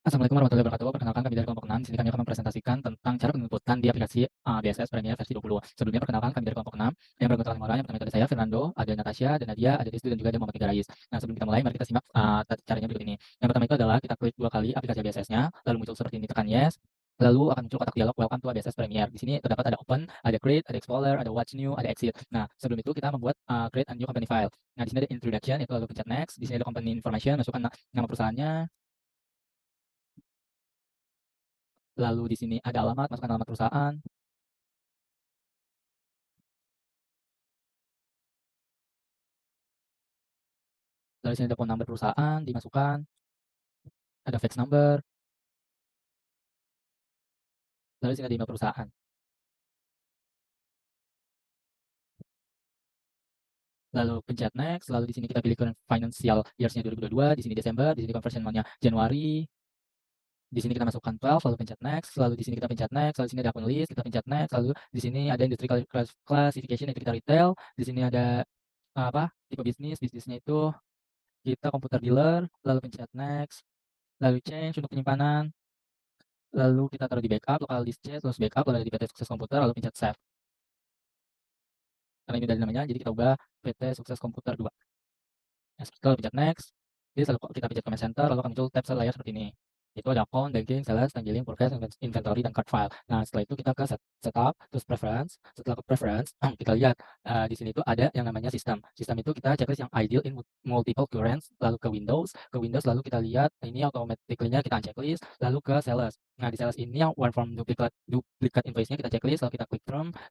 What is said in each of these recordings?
Assalamualaikum warahmatullahi wabarakatuh. Perkenalkan kami dari kelompok 6. Di sini kami akan mempresentasikan tentang cara penginputan di aplikasi BSS Premier versi 20. Sebelumnya perkenalkan kami dari kelompok 6 yang beranggotakan 5 orang. Yang pertama itu ada saya, Fernando, ada Natasha, ada Nadia, ada Rizky, dan juga ada Muhammad Garais. Nah, sebelum kita mulai, mari kita simak caranya berikut ini. Yang pertama itu adalah kita klik 2 kali aplikasi BSS-nya, lalu muncul seperti ini, tekan yes. Lalu akan muncul kotak dialog Welcome to BSS Premier. Di sini terdapat ada Open, ada Create, ada Explorer, ada Watch New, ada Exit. Nah, sebelum itu kita membuat Create a New Company File. Nah, di sini ada Introduction, itu lalu pencet Next. Di sini ada Company Information, masukkan nama perusahaannya. Lalu di sini ada alamat, masukkan alamat perusahaan. Lalu di sini ada phone number perusahaan, dimasukkan, ada fax number, lalu di sini ada email perusahaan. Lalu pencet next, lalu di sini kita pilih current financial years-nya 2022, di sini Desember, di sini conversion month-nya Januari, di sini kita masukkan 12, lalu pencet next, lalu di sini kita pencet next, lalu di sini ada akun list, kita pencet next, lalu di sini ada industri classification, itu kita retail, di sini ada tipe bisnis, bisnisnya itu kita komputer dealer, lalu pencet next, lalu change untuk penyimpanan, lalu kita taruh di backup, local disk change, terus backup, lalu ada di PT Sukses Komputer, lalu pencet save. Karena ini dari namanya, jadi kita ubah PT Sukses Komputer 2. Kalau pencet next, jadi kita pencet comment center, lalu akan muncul tab layar seperti ini. Itu ada account, banking, sales, tanggiling, progress, inventory, dan card file. Nah, setelah itu kita ke setup, terus preference. Setelah ke preference, kita lihat di sini itu ada yang namanya sistem. Sistem itu kita checklist yang ideal in multiple currents, lalu ke Windows. Ke Windows lalu kita lihat ini automatically-nya kita unchecklist, lalu ke sales. Nah, di sales ini yang one form duplicate invoice-nya kita checklist, lalu kita klik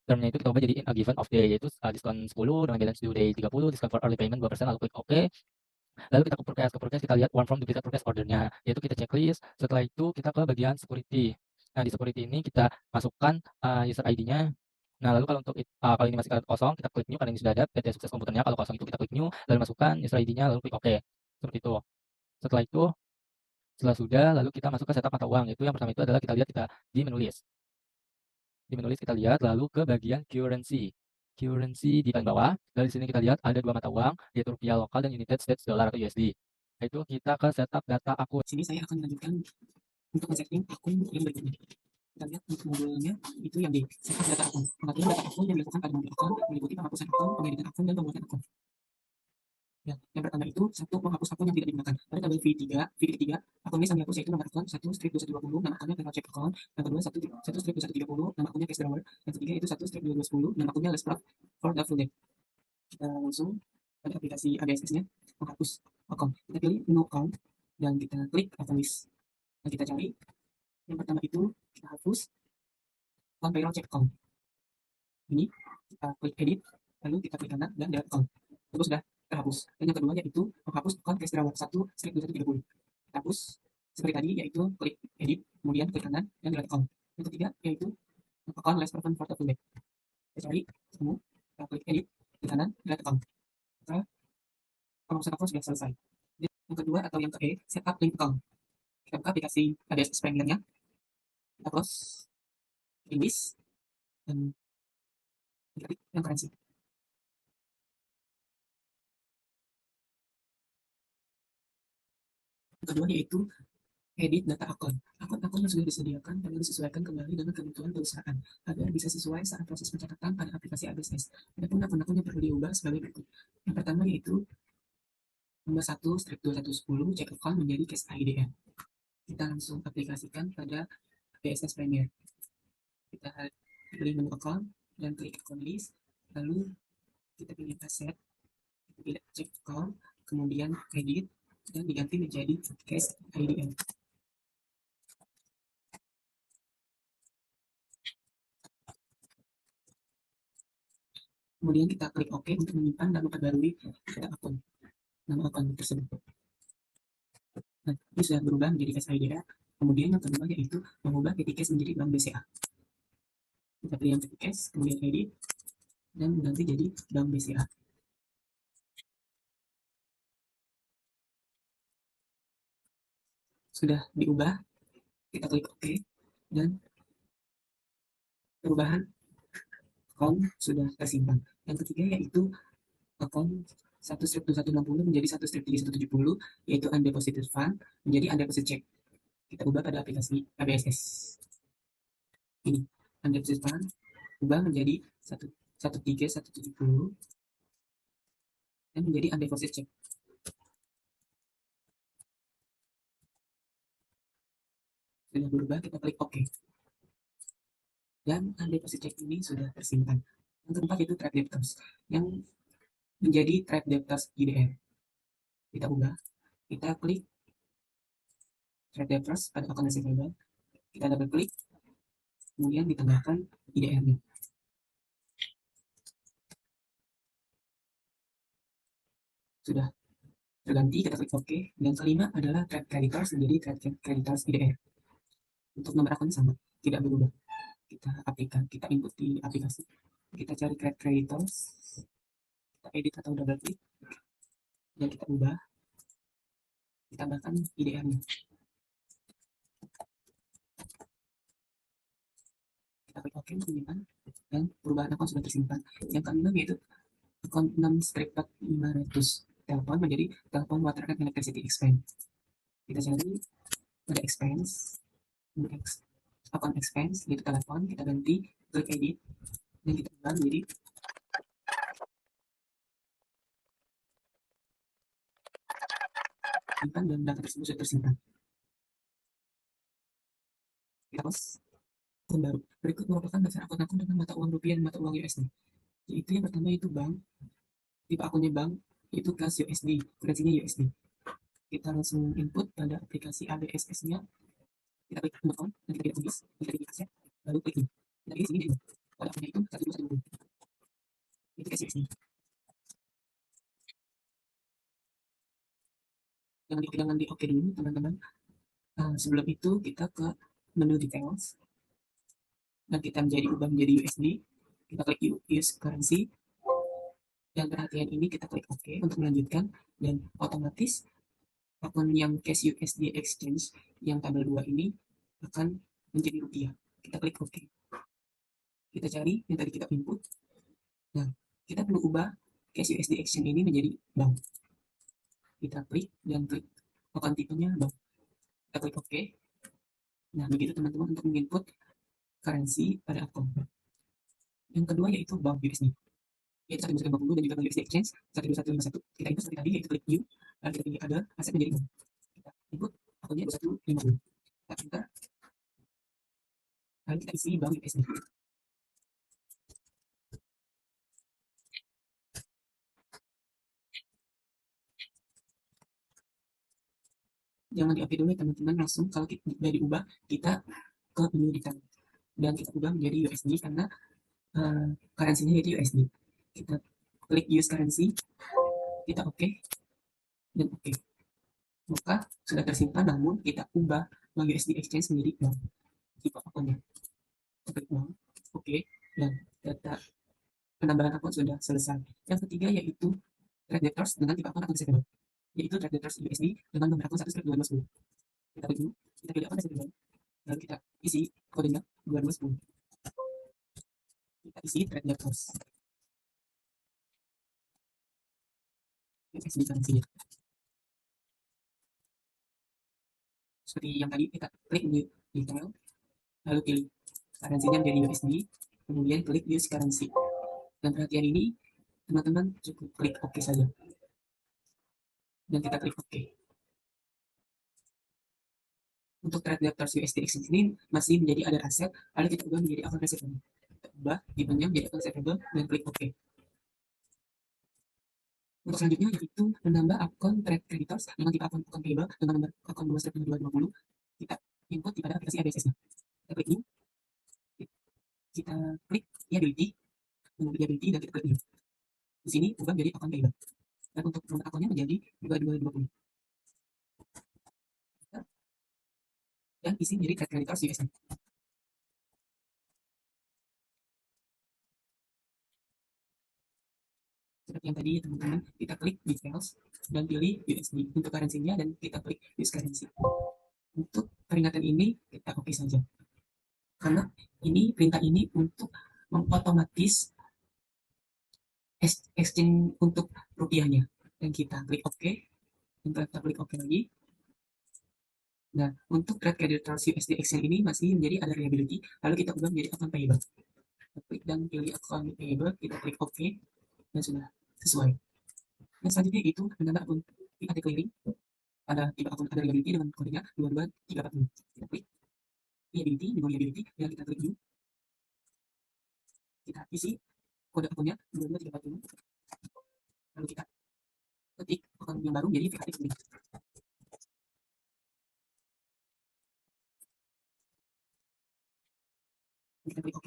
term-nya itu kita ubah jadi in a given of day, yaitu diskon 10 dengan balance due day 30, diskon for early payment 2%, lalu klik OK. Lalu kita ke Forecast kita lihat one from duplicate Forecast ordernya, yaitu kita checklist. Setelah itu kita ke bagian security. Nah, di security ini kita masukkan user ID-nya. Nah, lalu kalau kalau ini masih kosong, kita klik new karena ini sudah ada PT Sukses Komputernya. Kalau kosong itu kita klik new, lalu masukkan user ID-nya, lalu klik OK. Seperti itu. Setelah itu, setelah sudah, lalu kita masuk ke setup mata uang. Itu yang pertama itu adalah kita lihat di menu list. Di menu list kita lihat lalu ke bagian currency. Currency di paling bawah. Dari sini kita lihat ada 2 mata uang, yaitu rupiah lokal dan United States Dollar atau USD. Itu kita ke setup data akun. Sini saya akan melanjutkan untuk men-setting akun yang berikutnya. Kita lihat untuk modulnya itu yang di setup data akun. Pengaturan data akun yang dilakukan pada modul akun meliputi penghapusan akun, pengeditan akun, dan pembuatan akun. Ya, yang pertama itu satu menghapus akun yang tidak digunakan. Pada tabel V ketiga, akun list yang dihapus yaitu nomor akun 1 strip 2120, nama akunnya payroll check account. Yang kedua 1 strip 2130, nama akunnya cash drawer. Yang ketiga itu 1 strip 2210, nama akunnya less prop for the full day. Kita langsung pada aplikasi ABSS-nya menghapus akun. Kita pilih menu account dan kita klik akun list. Dan kita cari yang pertama itu kita hapus account payroll check account. Ini kita klik edit, lalu kita klik kanan dan delete account. Itu sudah terhapus. Dan yang kedua yaitu menghapus account cash drawer 1 strip 2130. Kita hapus seperti tadi yaitu klik edit, kemudian klik kanan dan delete account. Yang ketiga yaitu account less perform for the full day. Kita cari ketemu, kita klik edit, klik kanan, delete account. Maka penghapusan account sudah selesai. Yang kedua atau yang ke E, setup link account. Kita buka aplikasi ABSS Premier-nya, kita close, English, dan kita klik yang currency. Yang kedua yaitu edit data akun. Akun-akun yang sudah disediakan perlu disesuaikan kembali dengan kebutuhan perusahaan agar bisa sesuai saat proses pencatatan pada aplikasi ABSS. Adapun akun-akun yang perlu diubah sebagai berikut. Yang pertama yaitu nomor 1 strip 2110 check account menjadi case IDN. Kita langsung aplikasikan pada ABSS Premier. Kita pilih menu account dan klik account list, lalu kita pilih asset, kita pilih check account, kemudian edit, dan diganti menjadi case IDN. Kemudian kita klik OK untuk menyimpan dan memperbarui data akun, nama akun tersebut. Nah, ini sudah berubah menjadi case IDN. Kemudian yang kedua yaitu mengubah petty cash menjadi bank BCA. Kita pilih yang petty cash, kemudian edit, dan mengganti jadi bank BCA. Sudah diubah, kita klik OK, dan perubahan akun sudah tersimpan. Yang ketiga yaitu akun 1 strip 2160 menjadi 1 strip 3170, yaitu undeposited fund menjadi undeposited check. kita ubah pada aplikasi ABSS ini. Anda pesan ubah menjadi 13170 dan menjadi undeposit check. Sudah berubah, kita klik OK. Dan undeposit check ini sudah tersimpan. Yang keempat itu trade debtors yang menjadi trade debtors IDR. Kita ubah, kita klik trade debtors pada akun receivable, kita double klik, kemudian ditambahkan IDR-nya. Sudah terganti, kita klik OK. Dan kelima adalah trade creditors menjadi trade creditors IDR. Untuk nomor akun sama, tidak berubah. Kita input di aplikasi, kita cari trade creditors, kita edit atau double klik, dan kita ubah, ditambahkan IDR-nya. Kita klik OK untuk menyimpan, dan perubahan akun sudah tersimpan. Yang keenam yaitu akun 6/500 telepon menjadi telepon water and electricity expense. Kita cari pada expense, akun expense yaitu telepon, kita ganti, klik edit, dan kita ubah menjadi simpan, dan data tersebut sudah tersimpan. Kita close akun baru. Berikut merupakan daftar akun-akun dengan mata uang rupiah dan mata uang USD. Yaitu yang pertama itu bank, tipe akunnya bank, itu kelas USD, kurensinya USD. Kita langsung input pada aplikasi ABSS-nya, kita klik akun, dan kita pilih tulis, kita pilih aset, lalu klik ini. Kita pilih sini jadi pada akunnya itu 120. Itu cash USD. Jangan di OK dulu teman-teman. Sebelum itu kita ke menu details, dan kita ubah menjadi USD, kita klik use currency, dan perhatian ini kita klik OK untuk melanjutkan, dan otomatis akun yang cash USD exchange yang tabel 2 ini akan menjadi rupiah. Kita klik OK. Kita cari yang tadi kita input. Nah, kita perlu ubah cash USD exchange ini menjadi bank. Kita klik dan klik akun tipenya bank. Kita klik OK. Nah, begitu teman-teman untuk menginput currency pada akun. Yang kedua yaitu bank USD. Yaitu 150 dan juga bank USD exchange 12151. Kita input seperti tadi, yaitu klik view, lalu kita pilih ada aset menjadi bank. Kita input akunnya 2150. Kita enter, lalu kita isi bank USD. Jangan di-oke dulu ya teman-teman, langsung kalau kita sudah diubah, kita ke menu detail. Dan kita ubah menjadi USD karena currency-nya yaitu USD. Kita klik use currency, kita OK, dan OK. Maka sudah tersimpan, namun kita ubah bank USD exchange menjadi bank. Tipe akunnya. Kita klik bank, OK, dan data penambahan akun sudah selesai. Yang ketiga yaitu trade debtors dengan tipe akun receivable, yaitu trade debtors USD dengan nomor akun 1/2210. Kita klik dulu, kita pilih akun receivable, lalu kita isi kodenya 2210. Kita isi trade debtors. USD currency-nya. Seperti yang tadi, kita klik di detail, lalu pilih currency-nya menjadi USD, kemudian klik use currency. Dan perhatian ini, teman-teman cukup klik OK saja. Dan kita klik OK. Untuk trade debtors USD exchange ini masih menjadi ada aset, lalu kita ubah menjadi akun receivable. Kita ubah tipenya menjadi akun receivable dan klik OK. Untuk selanjutnya yaitu menambah akun trade creditors dengan tipe akun payable dengan nomor akun 2/2220. Kita input di pada aplikasi ABSS-nya. Kita klik new, kita klik liability, dan kita klik new. Di sini ubah menjadi akun payable. Dan untuk nomor akunnya menjadi 2220. Dan isi menjadi trade creditors USD. Seperti yang tadi teman-teman, kita klik details dan pilih USD untuk currency-nya, dan kita klik use currency. Untuk peringatan ini kita OK saja, karena perintah ini untuk mengotomatis exchange untuk rupiahnya. Dan kita klik OK, dan kita klik OK lagi, Nah, untuk trade creditors USD exchange ini masih menjadi ada reliability, lalu kita ubah menjadi account payable. Kita klik dan pilih account payable, kita klik OK, dan sudah sesuai. Dan selanjutnya itu menambah akun AT clearing. Ada tiga akun ada reliability dengan kodenya 22340. Kita klik reliability, menu reliability, dan kita klik new. Kita isi kode akunnya 22340. Lalu kita ketik akun yang baru jadi VAT clearing. Kita klik OK.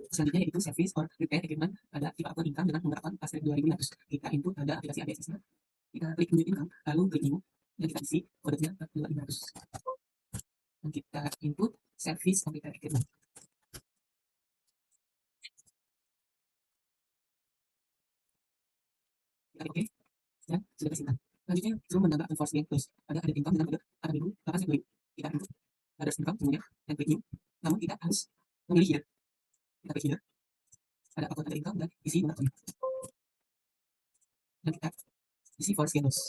Selanjutnya itu service or repair equipment. Ada tipe akun income dengan nomor akun password 2500. Kita input pada aplikasi ABSS-nya. Kita klik new income, lalu klik new, dan kita isi kodenya 42500. Dan kita input service or repair equipment. Kita klik OK, dan sudah tersimpan. Selanjutnya, zoom menambah unforced close. Ada income dengan kode 8.800. Kita input ada income semuanya, dan klik new. Namun kita harus memilih header. Kita klik header. Ada akun ada income dan isi nomor akunnya. Dan kita isi force close.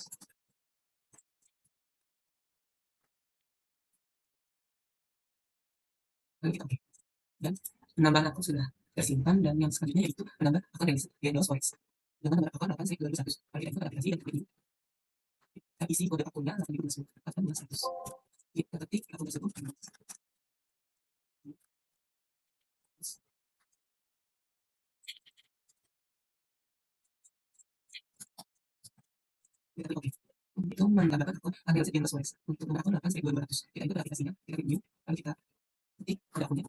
Lalu kita OK. Dan penambahan akun sudah tersimpan, dan yang selanjutnya yaitu menambah akun Reynolds Wise dengan nomor akun 8/2100. Mari kita input aplikasi dan klik new. Kita isi kode akunnya 8.2100. Kita ketik akun tersebut. Kita klik OK. Untuk menambahkan akun ambil Reynolds Wise untuk nomor akun 8/2200. Kita input aplikasinya, kita klik new, lalu kita ketik kode akunnya,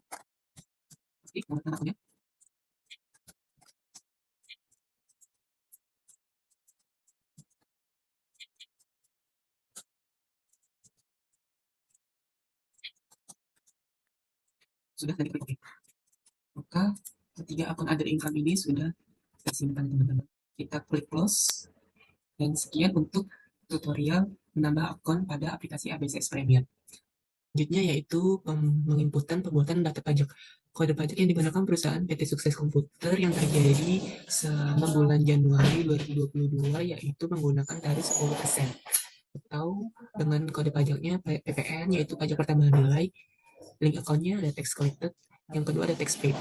ketik nomor akunnya. Sudah, dan klik OK. Maka ketiga akun other income ini sudah tersimpan, teman-teman. Kita klik close. Dan sekian untuk tutorial menambah akun pada aplikasi ABSS Premium. Selanjutnya yaitu penginputan pembuatan data pajak. Kode pajak yang digunakan perusahaan PT Sukses Komputer yang terjadi selama bulan Januari 2022 yaitu menggunakan tarif 10%. Atau dengan kode pajaknya PPN yaitu pajak pertambahan nilai. Link akunnya ada tax collected, yang kedua ada tax paid.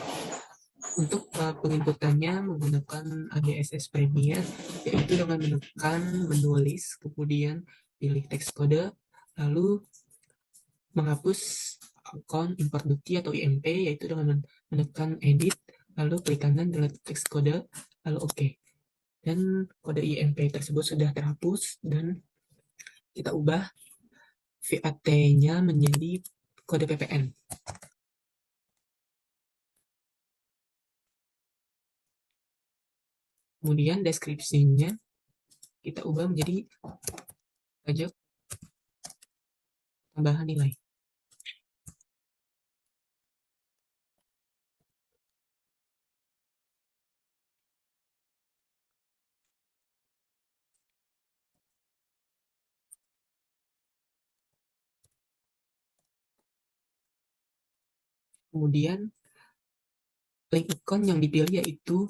Untuk penginputannya menggunakan ABSS Premier yaitu dengan menekan menulis, kemudian pilih teks kode, lalu menghapus akun import duty atau IMP yaitu dengan menekan edit, lalu klik kanan delete teks kode, lalu OK. Dan kode IMP tersebut sudah terhapus, dan kita ubah VAT-nya menjadi kode PPN. Kemudian deskripsinya kita ubah menjadi pajak tambahan nilai. Kemudian link account yang dipilih yaitu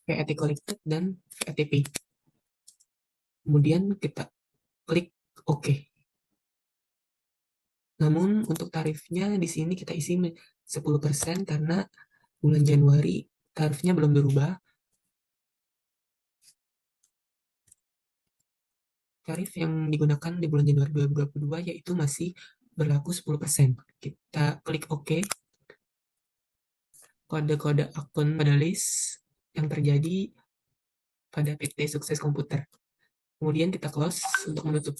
VAT collected dan VAT paid. Kemudian kita klik OK. Namun untuk tarifnya di sini kita isi 10% karena bulan Januari tarifnya belum berubah. Tarif yang digunakan di bulan Januari 2022 yaitu masih berlaku 10%. Kita klik OK. Kode-kode akun pada list yang terjadi pada PT Sukses Komputer. Kemudian kita close untuk menutup.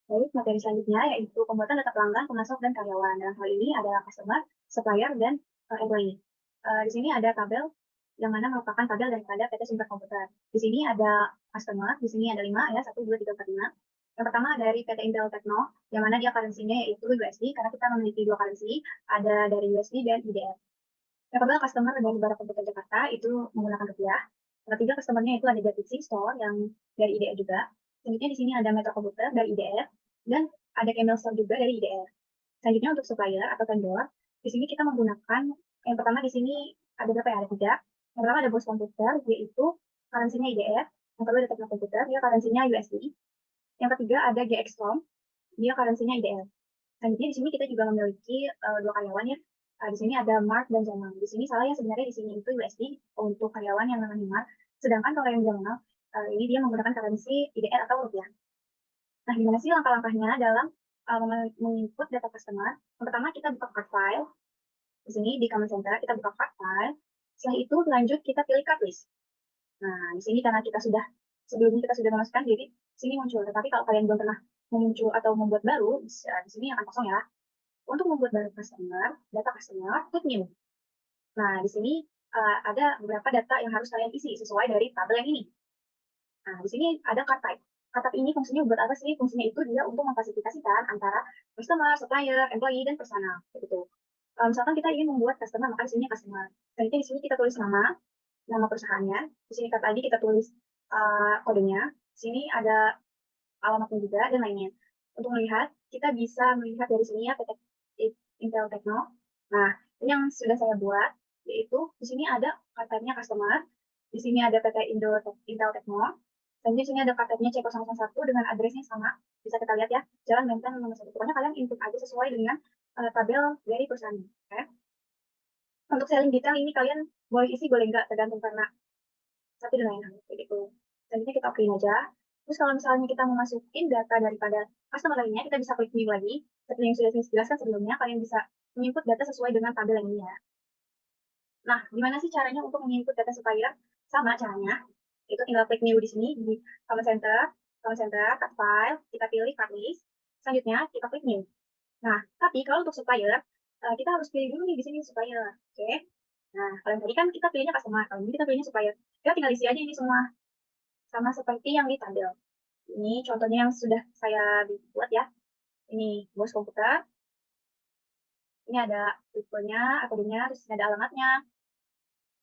Baik, materi selanjutnya yaitu pembuatan data pelanggan, pemasok, dan karyawan. Dalam hal ini adalah customer, supplier, dan employee. Di sini ada tabel yang mana merupakan tabel daripada PT Sumber Komputer. Di sini ada customer, di sini ada 5 ya, 1, 2, 3, 4, 5. Yang pertama dari PT Intel Tekno, yang mana dia currency-nya yaitu USD, karena kita memiliki dua currency, ada dari USD dan IDR. Yang kedua customer dari Barat Komputer Jakarta itu menggunakan rupiah. Yang ketiga customer-nya itu ada David Store yang dari IDR juga. Selanjutnya di sini ada Metro Komputer dari IDR dan ada Camel Store juga dari IDR. Selanjutnya untuk supplier atau vendor, di sini kita menggunakan yang pertama di sini ada berapa ya? Ada 3. Yang pertama ada Bos Komputer yaitu currency-nya IDR. Yang kedua ada Tekno Komputer, ya currency-nya USD. Yang ketiga ada GXCOM, dia currency-nya IDR. Selanjutnya di sini kita juga memiliki dua karyawan ya. Di sini ada Mark dan Jamal. Di sini salahnya sebenarnya di sini itu USD untuk karyawan yang namanya Mark. Sedangkan kalau yang Jamal, ini dia menggunakan currency IDR atau rupiah. Nah, gimana sih langkah-langkahnya dalam menginput data customer? Yang pertama kita buka card file. Di sini di command center kita buka card file. Setelah itu lanjut kita pilih card list. Nah, di sini karena kita sudah sebelumnya kita sudah memasukkan, jadi sini muncul. Tetapi kalau kalian belum pernah muncul atau membuat baru, di sini akan kosong ya. Untuk membuat baru customer, data customer, klik new. Nah, di sini ada beberapa data yang harus kalian isi sesuai dari tabel yang ini. Nah, di sini ada card type. Card type ini fungsinya buat apa sih? Fungsinya itu dia untuk memklasifikasikan antara customer, supplier, employee, dan personal. Gitu. Misalkan kita ingin membuat customer, maka di sini customer. Selanjutnya di sini kita tulis nama perusahaannya. Di sini kata ID kita tulis kodenya. Di sini ada alamatnya juga dan lainnya. Untuk melihat, kita bisa melihat dari sini ya PT Intel Tekno. Nah, ini yang sudah saya buat, yaitu di sini ada katanya customer, di sini ada PT Intel Tekno, dan di sini ada katanya C001 dengan addressnya sama. Bisa kita lihat ya, Jalan Menteng nomor 1. Pokoknya kalian input aja sesuai dengan tabel dari perusahaan. Okay? Untuk selling detail ini kalian boleh isi, boleh enggak, tergantung karena satu dan lain hal. Gitu. Selanjutnya kita okein aja. Terus kalau misalnya kita mau masukin data daripada customer lainnya, kita bisa klik new lagi. Seperti yang sudah saya jelaskan sebelumnya, kalian bisa menginput data sesuai dengan tabel yang ini ya. Nah, gimana sih caranya untuk menginput data supplier? Sama caranya, itu tinggal klik new di sini, di command center, card file, kita pilih card list, selanjutnya kita klik new. Nah, tapi kalau untuk supplier, kita harus pilih dulu nih di sini supplier, oke? Nah, kalau tadi kan kita pilihnya customer, kalau ini kita pilihnya supplier. Kita tinggal isi aja ini semua, sama seperti yang di tabel. Ini contohnya yang sudah saya buat ya. Ini bos komputer. Ini ada tipenya, kodenya, terus ini ada alamatnya,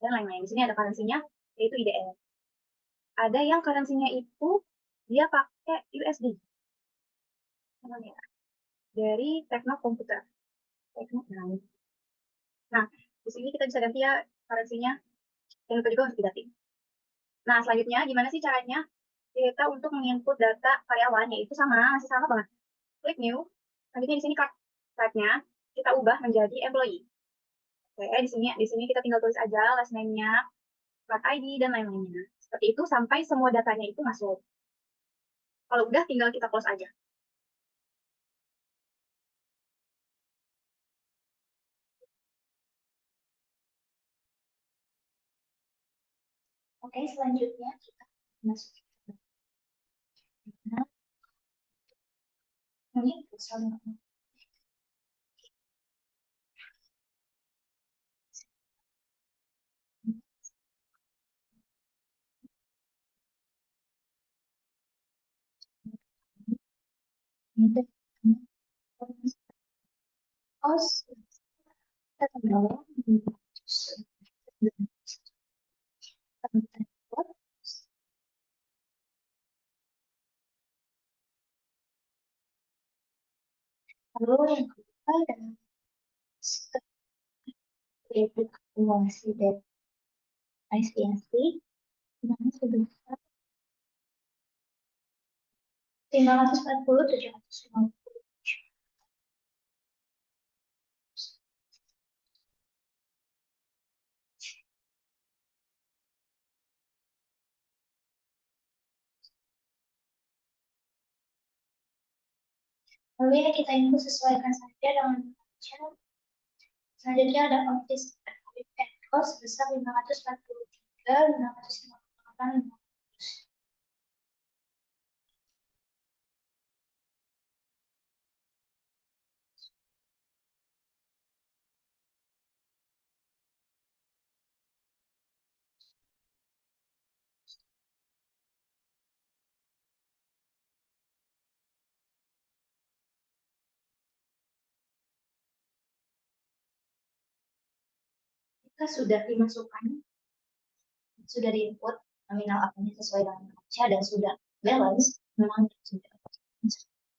dan lain-lain. Di sini ada currency-nya, yaitu IDR. Ada yang currency-nya itu dia pakai USD. Dari Tekno Komputer. Nah, di sini kita bisa ganti ya currency-nya. Yang lupa juga harus diganti. Nah, selanjutnya gimana sih caranya kita untuk menginput data karyawan, yaitu masih sama banget. Klik new. Selanjutnya di sini card type-nya kita ubah menjadi employee. Oke, di sini kita tinggal tulis aja last name-nya, card ID, dan lain-lainnya. Seperti itu sampai semua datanya itu masuk. Kalau udah tinggal kita close aja. Oke, selanjutnya kita masuk. Ini lalu yang kedua adalah creative akumulasi dan ICSP dengan sebesar 540.750. Lalu ini kita input sesuaikan saja dengan cara. Selanjutnya ada office cost sebesar 543, 558, 500. Jika sudah dimasukkan, sudah diinput nominal akunnya sesuai dengan neraca dan sudah balance, memang sudah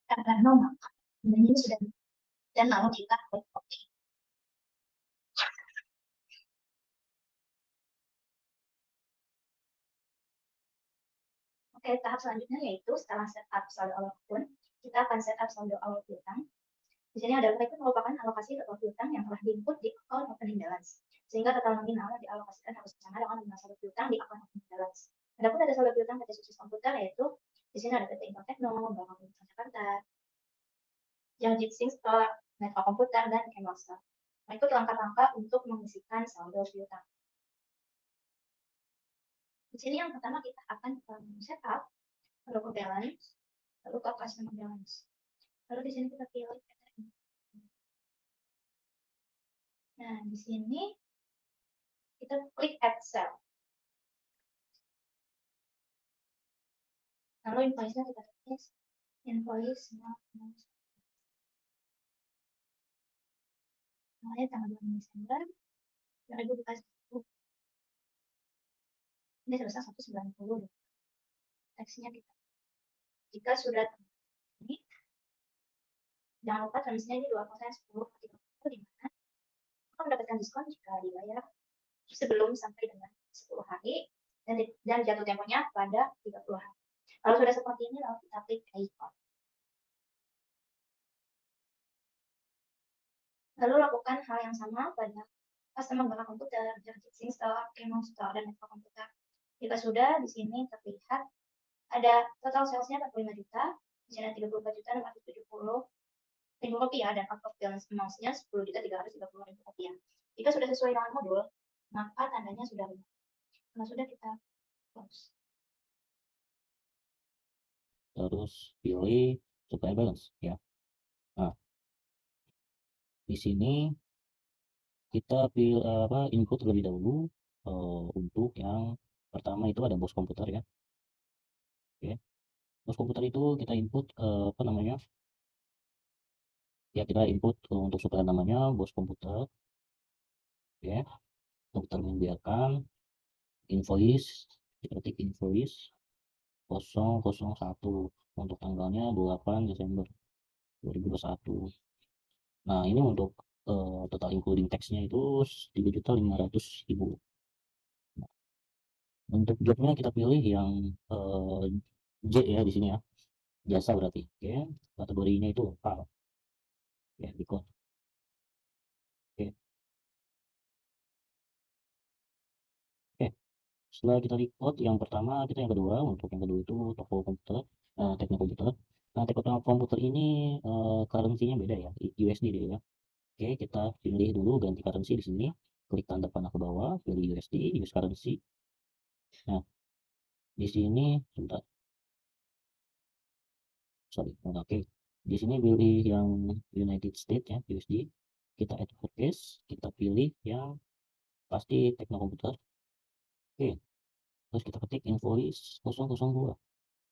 karena maka ini sudah, dan lalu kita klik OK. Oke, Oke, tahap selanjutnya yaitu setelah setup saldo awal akun, kita akan setup saldo awal piutang. Di sini ada itu merupakan alokasi total piutang yang telah diinput di account opening balance, sehingga total nominal yang dialokasikan harus sama dengan nominal saldo piutang di account opening balance. Adapun ada saldo piutang PT Sukses Komputer yaitu di sini ada PT Infotekno, Bank Universitas Jakarta, Jiangxi Store, Metro Komputer, dan Kemal Store. Berikut langkah-langkah untuk mengisikan saldo piutang. Di sini yang pertama kita akan setup, lalu ke balance, lalu ke customer balance. Lalu di sini kita pilih. Nah, di sini kita klik add cell. Lalu invoice-nya kita tulis invoice mulai tanggal 2 Desember 2021. Ini sebesar 190. Teksnya kita. Jika sudah ini, jangan lupa transmisinya ini 2% 10 ke 30, di mana akan mendapatkan diskon jika dibayar sebelum sampai dengan 10 hari dan jatuh temponya pada 30 hari. Kalau sudah seperti ini, lalu kita klik record. Lalu lakukan hal yang sama pada customer Bank Komputer, Jiangxi Store, Kemal Store, dan Metro Komputer. Jika sudah, di sini terlihat ada total salesnya 45 juta, di sini 34.470.000 rupiah, dan out of balance amount-nya 10.330.000 rupiah. Jika sudah sesuai dengan modul, maka tandanya sudah benar. Kalau sudah, kita close. Terus pilih supplier balance ya. Nah, di sini kita pilih input terlebih dahulu untuk yang pertama itu ada bos komputer ya. Oke. Bos komputer itu kita input apa namanya? Ya, kita input untuk supplier namanya bos komputer. Ya. Komputer membiarkan invoice, kita ketik invoice 001 untuk tanggalnya 8 Desember 2021. Nah, ini untuk total including teksnya itu 3.500.000. Nah, untuk jobnya kita pilih yang J ya di sini ya, jasa berarti. Oke, kategorinya itu lokal. Ya, record. Oke. Oke. Setelah kita record yang pertama, kita yang kedua. Untuk yang kedua itu toko komputer, teknik komputer. Nah, toko komputer ini currency-nya beda ya, USD dia ya. Oke, kita pilih dulu ganti currency di sini. Klik tanda panah ke bawah, pilih USD, use currency. Nah, di sini sebentar. Sorry, oke. Di sini pilih yang United States ya, USD. Kita add forecast, kita pilih yang pasti teknik komputer. Oke. Terus kita ketik invoice 002.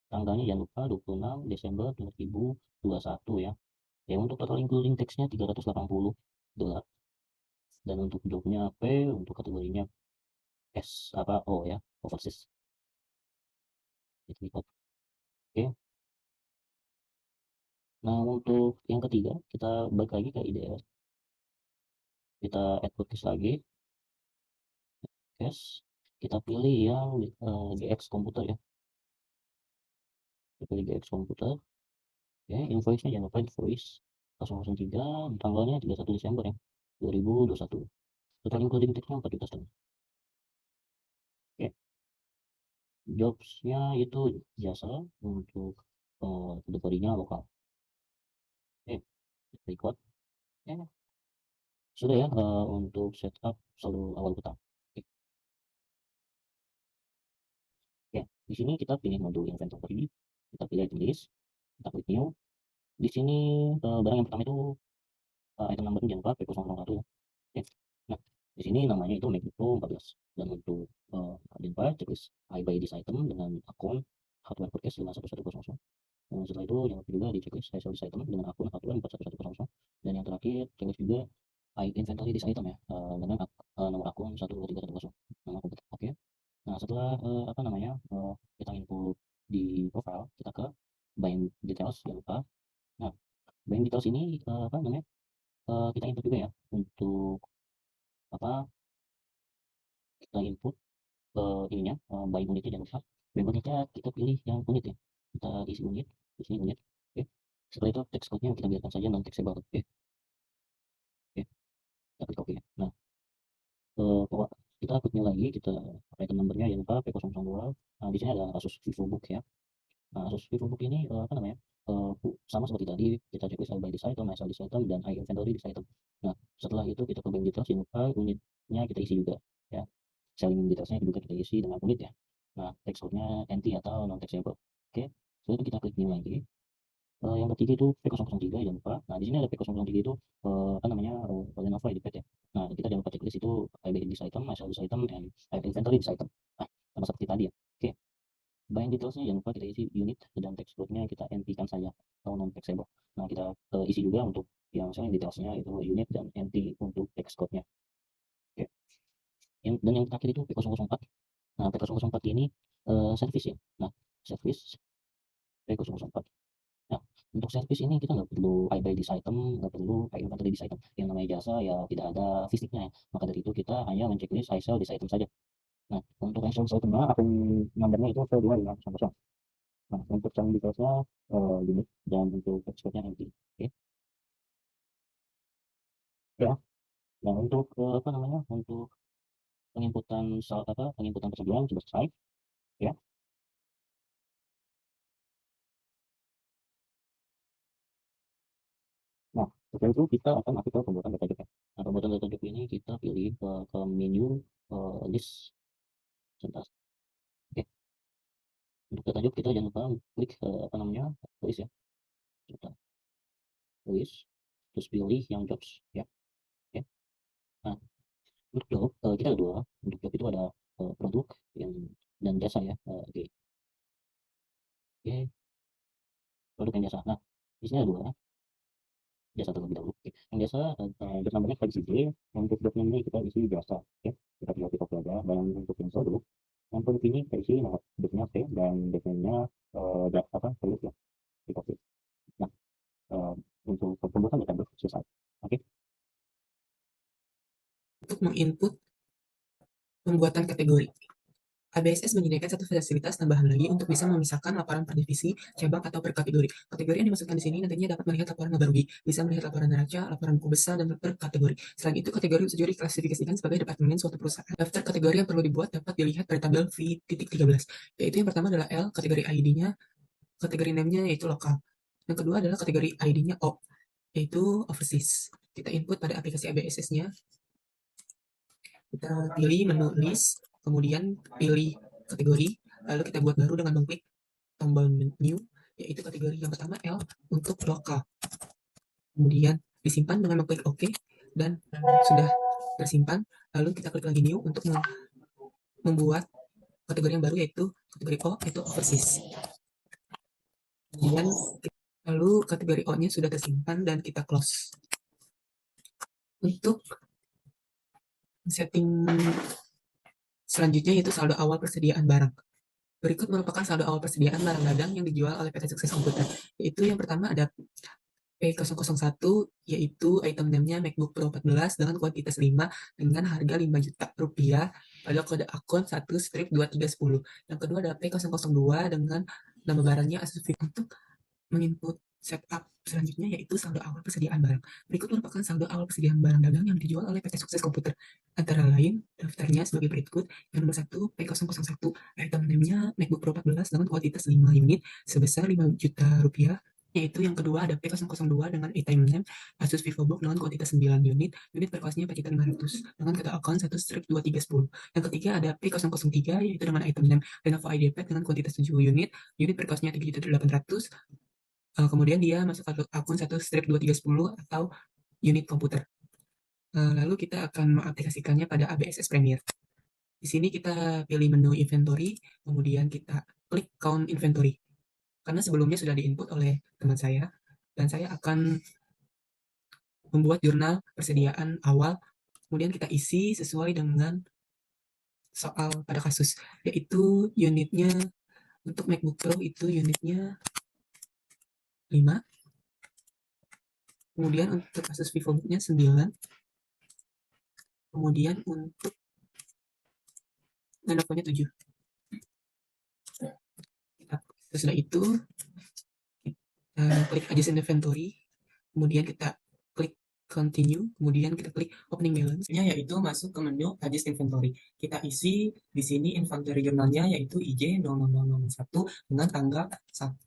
Tanggalnya jangan lupa 26 Desember 2021 ya. Ya, untuk total including teksnya 380 dolar. Dan untuk jobnya P, untuk kategorinya S apa O ya, overseas. Oke. Nah, untuk yang ketiga kita balik lagi ke IDR. Kita add forecast lagi. Yes. Kita pilih yang GX komputer ya. Kita pilih GX komputer. Ya, invoice-nya jangan lupa invoice 003, tanggalnya 31 Desember ya, 2021. Total including teksnya 4 juta setengah. Oke. Jobs-nya itu jasa untuk kategorinya lokal. Oke, record. Ya, sudah ya untuk setup saldo awal utang. Oke. Ya, di sini kita pilih modul inventory, kita pilih item list, kita klik new. Di sini barang yang pertama itu item number jangan lupa P001 ya. Oke. Nah, di sini namanya itu MacBook Pro 14. Dan untuk identifier checklist I buy this item dengan akun hardware podcast 51100. Setelah itu jangan lupa juga di checklist I sell this item dengan akun hardware 41100. Dan yang terakhir checklist juga I inventory this item ya dengan nomor akun 12310. Nama komputer. Oke. Nah, setelah apa namanya kita input di profile, kita ke buying details jangan lupa. Nah, buying details ini apa namanya kita input juga ya untuk apa kita input ininya buying unitnya jangan lupa. Unitnya kita pilih yang unit ya. Kita isi unit, di sini unit. Oke. Setelah itu text code-nya kita biarkan saja non textable. Oke. Oke. Kita klik oke. Nah, kalau kita klik lagi, kita item number-nya jangan lupa P002. Nah, di sini ada Asus VivoBook ya. Nah, Asus VivoBook ini apa namanya? Sama seperti tadi, kita checklist by this item, asal this item, dan inventory this item. Nah, setelah itu kita ke bank details, jangan lupa unitnya kita isi juga ya. Selling detailsnya juga kita isi dengan unit ya. Nah, text code-nya NT atau non textable. Oke. Setelah itu kita klik new lagi. Yang ketiga itu P003 jangan lupa. Nah, di sini ada P003 itu apa namanya? Lenovo EdiPad ya. Nah, kita jangan lupa checklist itu I buy this item, I sell this item, and I inventory this item. Nah, sama seperti tadi ya. Oke. Buying detailsnya jangan lupa kita isi unit dan text code-nya kita NT-kan saja atau non textable. Nah, kita isi juga untuk yang selling detailsnya itu unit dan NT untuk text code-nya. Oke. Dan yang terakhir itu P004. Nah, P004 ini service ya. Nah, service P004. Nah, untuk service ini kita nggak perlu I buy this item, nggak perlu I inventory this item. Yang namanya jasa ya tidak ada fisiknya ya. Maka dari itu kita hanya men-checklist I sell this item saja. Nah, untuk I sell this item-nya akun numbernya itu P2500. Nah, untuk selling details-nya unit dan untuk text code-nya empty. Oke. Ya. Nah, untuk apa namanya? Untuk penginputan persediaan sudah selesai ya. Nah, setelah itu kita akan masuk ke pembuatan data job. Nah, pembuatan data job ini kita pilih ke menu list. Sebentar. Oke. Untuk data job kita jangan lupa klik apa namanya? List ya. Sebentar. List. Terus pilih yang jobs ya. Oke. Nah, untuk job kita ada dua. Untuk job itu ada produk dan jasa ya. Oke. Oke. Produk dan jasa. Nah, di sini ada dua. Jasa terlebih dahulu. Oke. Yang jasa job namanya fleksibel. Untuk job ini kita isi jasa. Oke. Kita tinggal klik oke aja. Dan untuk yang dulu. Yang produk ini kita isi nama jobnya oke dan desainnya apa produk ya. Klik oke. Nah, untuk pembuatan data job selesai. Oke. Untuk menginput pembuatan kategori. ABSS menyediakan satu fasilitas tambahan lagi untuk bisa memisahkan laporan per divisi, cabang, atau per kategori. Kategori yang dimasukkan di sini nantinya dapat melihat laporan laba rugi, bisa melihat laporan neraca, laporan buku besar, dan per kategori. Selain itu, kategori bisa juga diklasifikasikan sebagai departemen suatu perusahaan. Daftar kategori yang perlu dibuat dapat dilihat pada tabel V.13, yaitu yang pertama adalah L, kategori ID-nya, kategori name-nya yaitu lokal. Yang kedua adalah kategori ID-nya O, yaitu overseas. Kita input pada aplikasi ABSS-nya. Kita pilih menu list, kemudian pilih kategori, lalu kita buat baru dengan mengklik tombol menu, yaitu kategori yang pertama L untuk lokal. Kemudian disimpan dengan mengklik OK, dan sudah tersimpan, lalu kita klik lagi new untuk membuat kategori yang baru yaitu kategori O, yaitu overseas. Kemudian lalu kategori O-nya sudah tersimpan dan kita close. Untuk setting selanjutnya yaitu saldo awal persediaan barang. Berikut merupakan saldo awal persediaan barang dagang yang dijual oleh PT Sukses Komputer, yaitu yang pertama ada P001, yaitu item name-nya MacBook Pro 14 dengan kuantitas 5 dengan harga 5 juta rupiah pada kode akun 1/2310. Yang kedua ada P002 dengan nama barangnya Asus VivoBook. Untuk menginput setup selanjutnya yaitu saldo awal persediaan barang. Berikut merupakan saldo awal persediaan barang dagang yang dijual oleh PT Sukses Komputer. Antara lain, daftarnya sebagai berikut. Yang nomor 1, P001, item name-nya MacBook Pro 14 dengan kuantitas 5 unit sebesar 5 juta rupiah. Yaitu yang kedua ada P002 dengan item name Asus VivoBook dengan kuantitas 9 unit per kelasnya P500 dengan kode akun 1/2310. Yang ketiga ada P003 yaitu dengan item name Lenovo EdiPad dengan kuantitas 7 unit per kelasnya 3.800. Kemudian dia masuk ke akun 1/2310 atau unit komputer. Lalu kita akan mengaplikasikannya pada ABSS Premiere. Di sini kita pilih menu inventory, kemudian kita klik count inventory. Karena sebelumnya sudah diinput oleh teman saya, dan saya akan membuat jurnal persediaan awal, kemudian kita isi sesuai dengan soal pada kasus, yaitu unitnya untuk MacBook Pro itu unitnya 5, kemudian untuk kasus VivoBook-nya 9, kemudian untuk Lenovo-nya 7. Setelah itu kita klik adjacent inventory, kemudian kita klik continue, kemudian kita klik opening balance, yaitu masuk ke menu adjacent inventory. Kita isi di sini inventory jurnalnya yaitu IJ 00001 dengan tanggal 1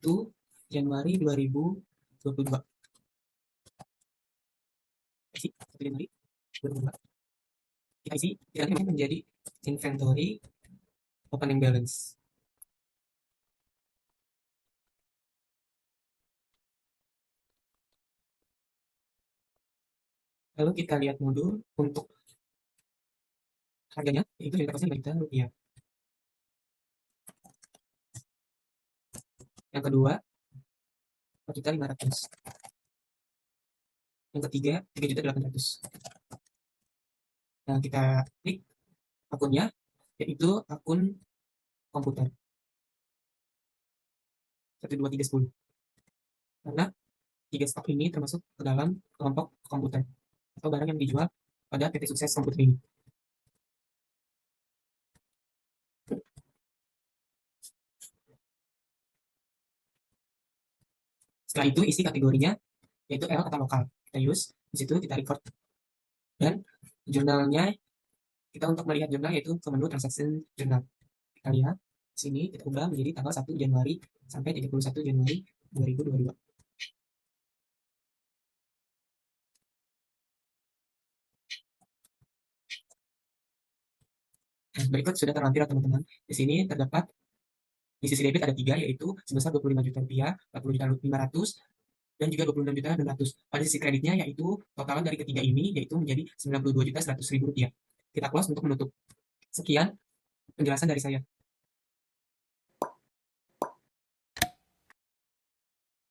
Januari 2022. Isi 1 Januari 2022. Kita isi nanti menjadi inventory opening balance. Lalu kita lihat modul untuk harganya, yaitu unit kosnya Rp5.000.000. Yang kedua, Rp4.500.000. Yang ketiga, Rp3.800.000. Nah, kita klik akunnya, yaitu akun komputer 12310. Karena 3 stok ini termasuk ke dalam kelompok komputer atau barang yang dijual pada PT Sukses Komputer ini. Setelah itu isi kategorinya yaitu L kata lokal. Kita use di situ, kita record. Dan jurnalnya kita untuk melihat jurnal yaitu ke menu transaction jurnal. Kita lihat sini kita ubah menjadi tanggal 1 Januari sampai 31 Januari 2022. Berikut sudah terlampir teman-teman. Di sini terdapat di sisi debit ada 3 yaitu sebesar Rp25 juta, Rp40.500.000 dan juga Rp26.600.000. Pada sisi kreditnya yaitu totalan dari ketiga ini yaitu menjadi Rp92.100.000. Kita close untuk menutup. Sekian penjelasan dari saya.